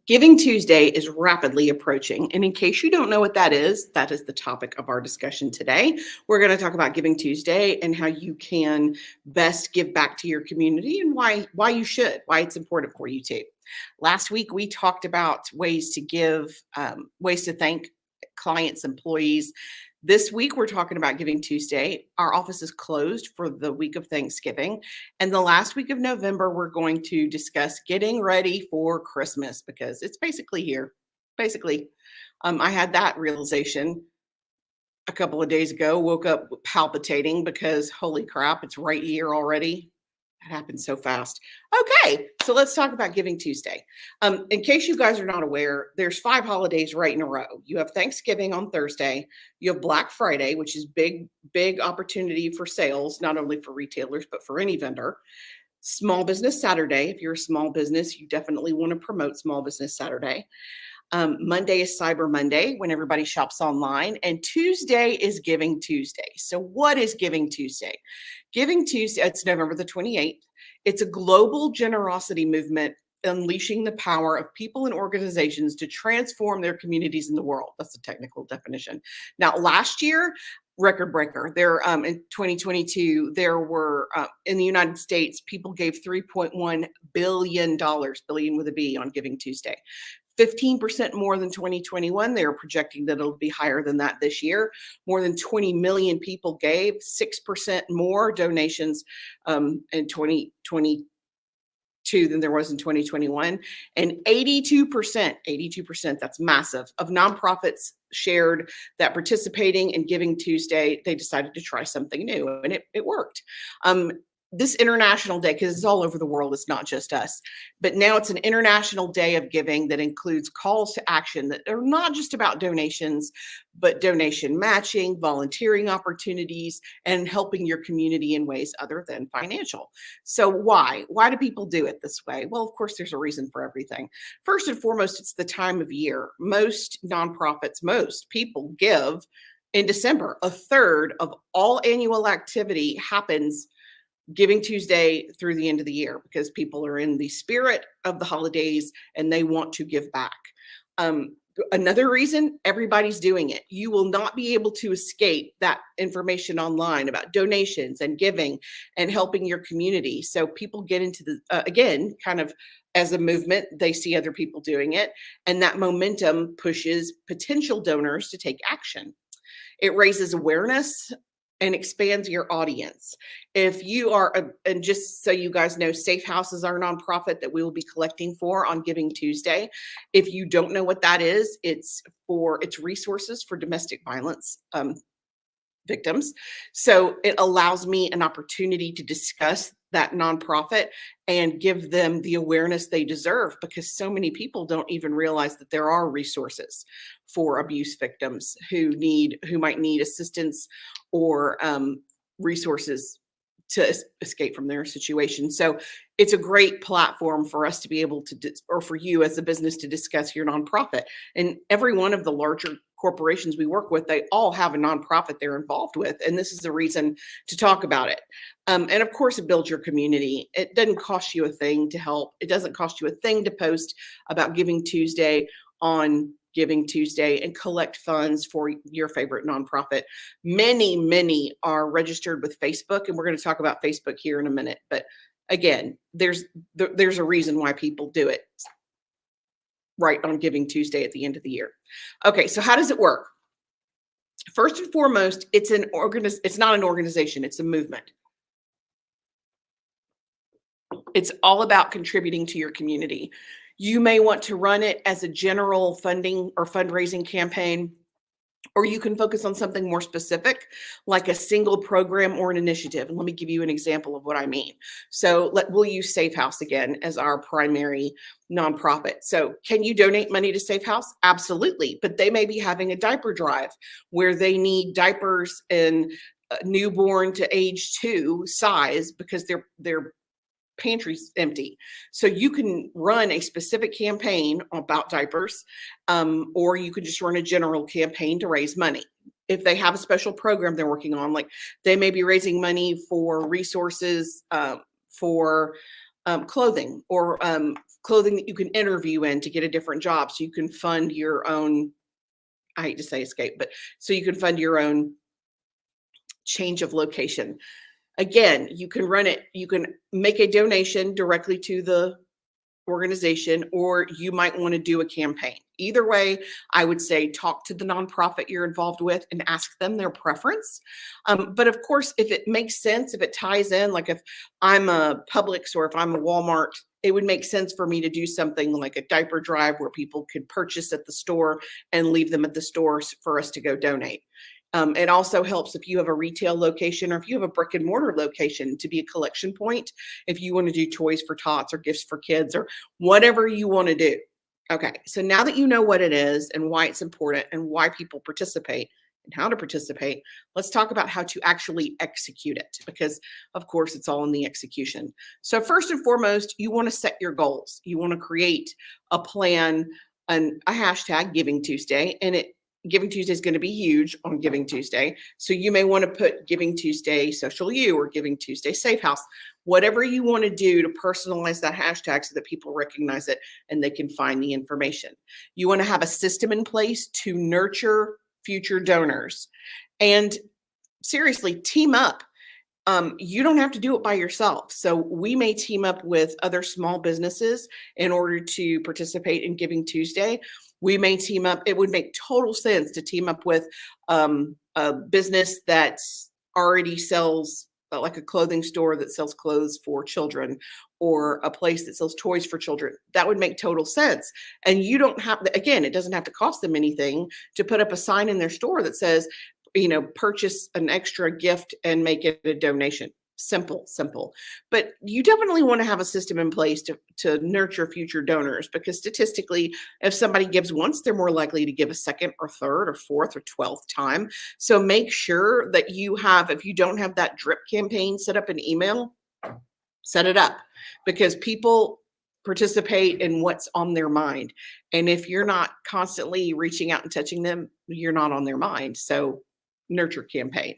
Giving Tuesday is rapidly approaching. And in case you don't know what that is the topic of our discussion today. We're going to talk about Giving Tuesday and how you can best give back to your community and why you should, why it's important for you to. Last week, we talked about ways to give, ways to thank clients, employees. This week, we're talking about Giving Tuesday. Our office is closed for the week of Thanksgiving. And the last week of November, we're going to discuss getting ready for Christmas because it's basically here. Basically, I had that realization a couple of days ago, woke up palpitating because holy crap, it's right here already. That happened so fast. Okay, so let's talk about Giving Tuesday. In case you guys are not aware, there's 5 holidays right in a row. You have Thanksgiving on Thursday. You have Black Friday, which is big opportunity for sales, not only for retailers, but for any vendor. Small Business Saturday. If you're a small business, you definitely want to promote Small Business Saturday. Monday is Cyber Monday when everybody shops online, and Tuesday is Giving Tuesday. So what is Giving Tuesday? Giving Tuesday, it's November the 28th. It's a global generosity movement unleashing the power of people and organizations to transform their communities in the world. That's the technical definition. Now, last year, record breaker. There in 2022, there were in the United States, people gave $3.1 billion, billion with a B, on Giving Tuesday. 15% more than 2021. They are projecting that it'll be higher than that this year. More than 20 million people gave, 6% more donations in 2022 than there was in 2021. And 82%, that's massive, of nonprofits shared that participating in Giving Tuesday, they decided to try something new, and it worked. This International Day, because it's all over the world, it's not just us, but now it's an International Day of Giving that includes calls to action that are not just about donations, but donation matching, volunteering opportunities, and helping your community in ways other than financial. So why? Why do people do it this way? Well, of course, there's a reason for everything. First and foremost, it's the time of year. Most nonprofits, most people give in December. A third of all annual activity happens Giving Tuesday through the end of the year because people are in the spirit of the holidays and they want to give back. Another reason, everybody's doing it. You will not be able to escape that information online about donations and giving and helping your community. So people get into the, again, kind of as a movement, they see other people doing it, and that momentum pushes potential donors to take action. It raises awareness and expands your audience. If you are, and just so you guys know, Safe House is our nonprofit that we will be collecting for on Giving Tuesday. If you don't know what that is, it's resources for domestic violence victims. So it allows me an opportunity to discuss that nonprofit and give them the awareness they deserve, because so many people don't even realize that there are resources for abuse victims who might need assistance or resources to escape from their situation. So it's a great platform for us to be able to, or for you as a business to discuss your nonprofit. And every one of the larger corporations we work with, they all have a nonprofit they're involved with. And this is the reason to talk about it. And of course, it builds your community. It doesn't cost you a thing to help. It doesn't cost you a thing to post about Giving Tuesday on Giving Tuesday and collect funds for your favorite nonprofit. Many are registered with Facebook, and we're going to talk about Facebook here in a minute. But again, there's a reason why people do it right on Giving Tuesday at the end of the year. Okay, so how does it work? First and foremost, it's not an organization, it's a movement. It's all about contributing to your community. You may want to run it as a general funding or fundraising campaign, or you can focus on something more specific, like a single program or an initiative. And let me give you an example of what I mean. So we'll use Safe House again as our primary nonprofit. So can you donate money to Safe House? Absolutely. But they may be having a diaper drive where they need diapers in newborn to age 2 size because their pantry's empty. So you can run a specific campaign about diapers, or you could just run a general campaign to raise money. If they have a special program they're working on, like they may be raising money for resources for clothing, or clothing that you can interview in to get a different job, so you can fund your own, I hate to say escape, but so you can fund your own change of location. Again, you can run it, you can make a donation directly to the organization, or you might want to do a campaign. Either way, I would say talk to the nonprofit you're involved with and ask them their preference. But of course, if it makes sense, if it ties in, like if I'm a Publix or if I'm a Walmart, it would make sense for me to do something like a diaper drive where people could purchase at the store and leave them at the stores for us to go donate. It also helps if you have a retail location, or if you have a brick and mortar location, to be a collection point if you want to do toys for tots or gifts for kids or whatever you want to do. Okay, so now that you know what it is and why it's important and why people participate and how to participate, let's talk about how to actually execute it, because of course it's all in the execution. So first and foremost, you want to set your goals. You want to create a plan and a hashtag Giving Tuesday, and Giving Tuesday is going to be huge on Giving Tuesday. So you may want to put Giving Tuesday Social U or Giving Tuesday Safe House, whatever you want to do to personalize that hashtag so that people recognize it and they can find the information. You want to have a system in place to nurture future donors. And seriously, team up. You don't have to do it by yourself. So we may team up with other small businesses in order to participate in Giving Tuesday. We may team up. It would make total sense to team up with a business that already sells, like a clothing store that sells clothes for children, or a place that sells toys for children. That would make total sense. And you don't have, again, it doesn't have to cost them anything to put up a sign in their store that says, purchase an extra gift and make it a donation. Simple. But you definitely want to have a system in place to nurture future donors, because statistically, if somebody gives once, they're more likely to give a second or third or fourth or 12th time. So make sure that you have, if you don't have that drip campaign set up in email, set it up, because people participate in what's on their mind. And if you're not constantly reaching out and touching them, you're not on their mind. So nurture campaign.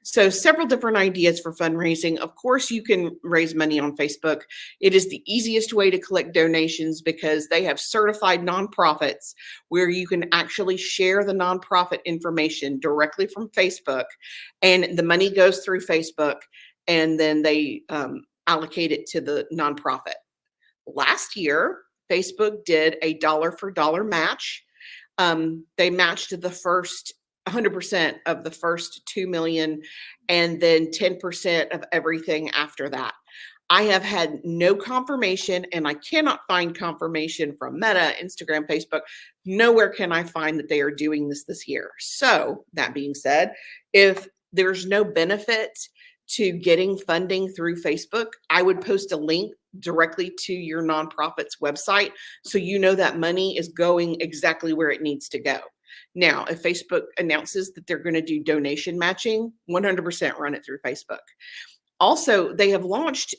So several different ideas for fundraising. Of course, you can raise money on Facebook. It is the easiest way to collect donations because they have certified nonprofits where you can actually share the nonprofit information directly from Facebook, and the money goes through Facebook, and then they allocate it to the nonprofit. Last year, Facebook did a dollar for dollar match. They matched the first 100% of the first 2 million, and then 10% of everything after that. I have had no confirmation, and I cannot find confirmation from Meta, Instagram, Facebook. Nowhere can I find that they are doing this year. So that being said, if there's no benefit to getting funding through Facebook, I would post a link directly to your nonprofit's website so you know that money is going exactly where it needs to go. Now, if Facebook announces that they're going to do donation matching, 100% run it through Facebook. Also, they have launched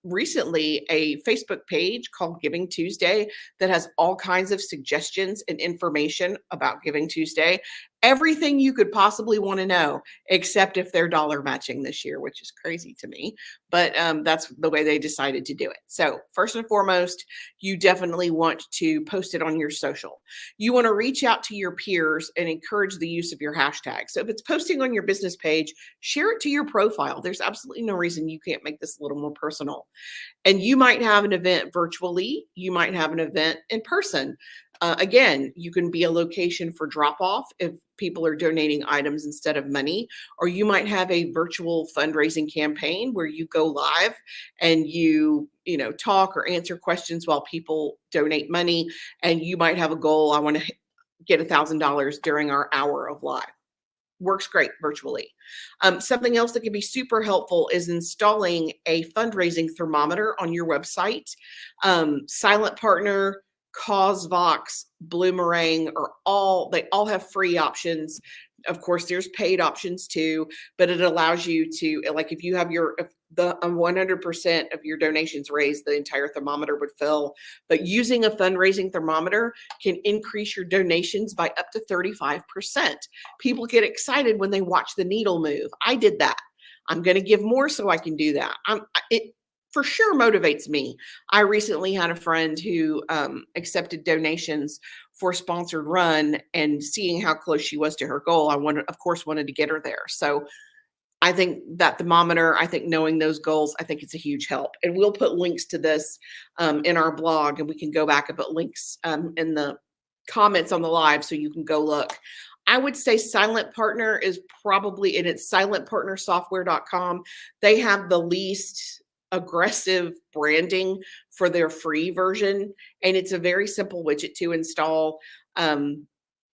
recently a Facebook page called Giving Tuesday that has all kinds of suggestions and information about Giving Tuesday. Everything you could possibly want to know, except if they're dollar matching this year, which is crazy to me. But that's the way they decided to do it. So first and foremost, you definitely want to post it on your social. You want to reach out to your peers and encourage the use of your hashtag. So if it's posting on your business page, share it to your profile. There's absolutely no reason you can't make this a little more personal. And you might have an event virtually. You might have an event in person. Again, you can be a location for drop-off if people are donating items instead of money, or you might have a virtual fundraising campaign where you go live and you talk or answer questions while people donate money, and you might have a goal, I want to get $1,000 during our hour of live. Works great virtually. Something else that can be super helpful is installing a fundraising thermometer on your website. Silent Partner, CauseVox, Bloomerang they all have free options. Of course, there's paid options too, but it allows you to, like, if you have the 100% of your donations raised, the entire thermometer would fill. But using a fundraising thermometer can increase your donations by up to 35%. People get excited when they watch the needle move. I did that. I'm going to give more so I can do that. for sure motivates me. I recently had a friend who accepted donations for a sponsored run, and seeing how close she was to her goal, I wanted, of course, wanted to get her there. So I think that thermometer, I think knowing those goals, I think it's a huge help. And we'll put links to this in our blog, and we can go back and put links in the comments on the live so you can go look. I would say Silent Partner is probably, and it's silentpartnersoftware.com. They have the least aggressive branding for their free version, and it's a very simple widget to install.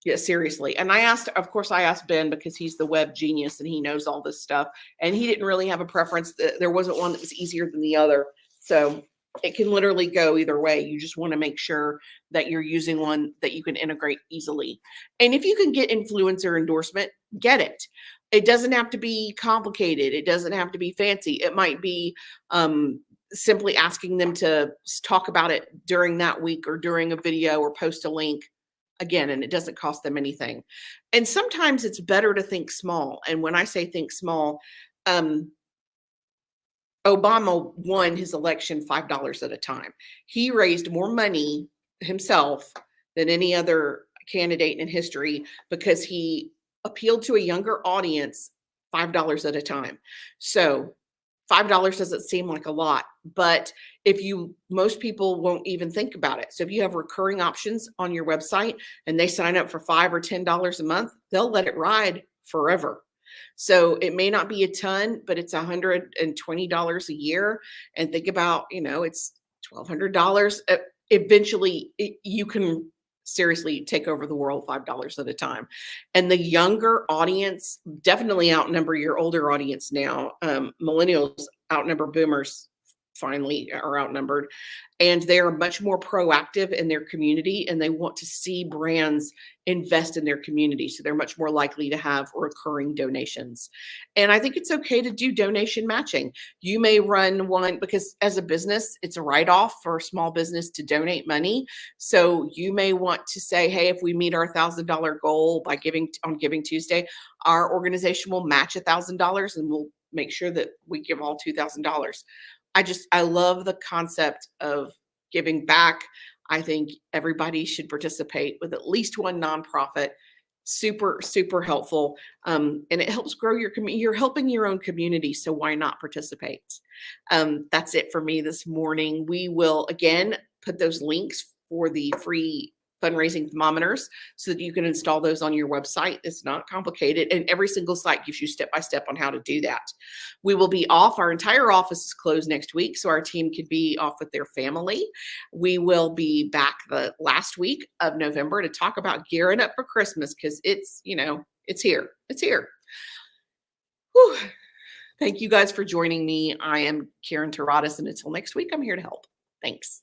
Yeah, seriously. And I asked, of course, I asked Ben because he's the web genius and he knows all this stuff. And he didn't really have a preference. There wasn't one that was easier than the other. So it can literally go either way. You just want to make sure that you're using one that you can integrate easily. And if you can get influencer endorsement, get it. It doesn't have to be complicated. It doesn't have to be fancy. It might be simply asking them to talk about it during that week or during a video or post a link. Again, and it doesn't cost them anything. And sometimes it's better to think small. And when I say think small, Obama won his election $5 at a time. He raised more money himself than any other candidate in history because he appealed to a younger audience $5 at a time. So $5 doesn't seem like a lot, but most people won't even think about it. So if you have recurring options on your website and they sign up for $5 or $10 a month, they'll let it ride forever. So it may not be a ton, but it's $120 a year. And think about, it's $1,200. Eventually, you can seriously take over the world $5 at a time. And the younger audience definitely outnumber your older audience now. Millennials outnumber boomers, finally are outnumbered, and they are much more proactive in their community, and they want to see brands invest in their community. So they're much more likely to have recurring donations. And I think it's okay to do donation matching. You may run one because as a business, it's a write-off for a small business to donate money. So you may want to say, hey, if we meet our $1,000 goal by on Giving Tuesday, our organization will match $1,000 and we'll make sure that we give all $2,000. I love the concept of giving back. I think everybody should participate with at least one nonprofit. Super, super helpful. And it helps grow your community. You're helping your own community. So why not participate? That's it for me this morning. We will again put those links for the free fundraising thermometers so that you can install those on your website. It's not complicated. And every single site gives you step-by-step on how to do that. We will be off. Our entire office is closed next week, so our team could be off with their family. We will be back the last week of November to talk about gearing up for Christmas because it's here. It's here. Whew. Thank you guys for joining me. I am Karen Taradas, and until next week, I'm here to help. Thanks.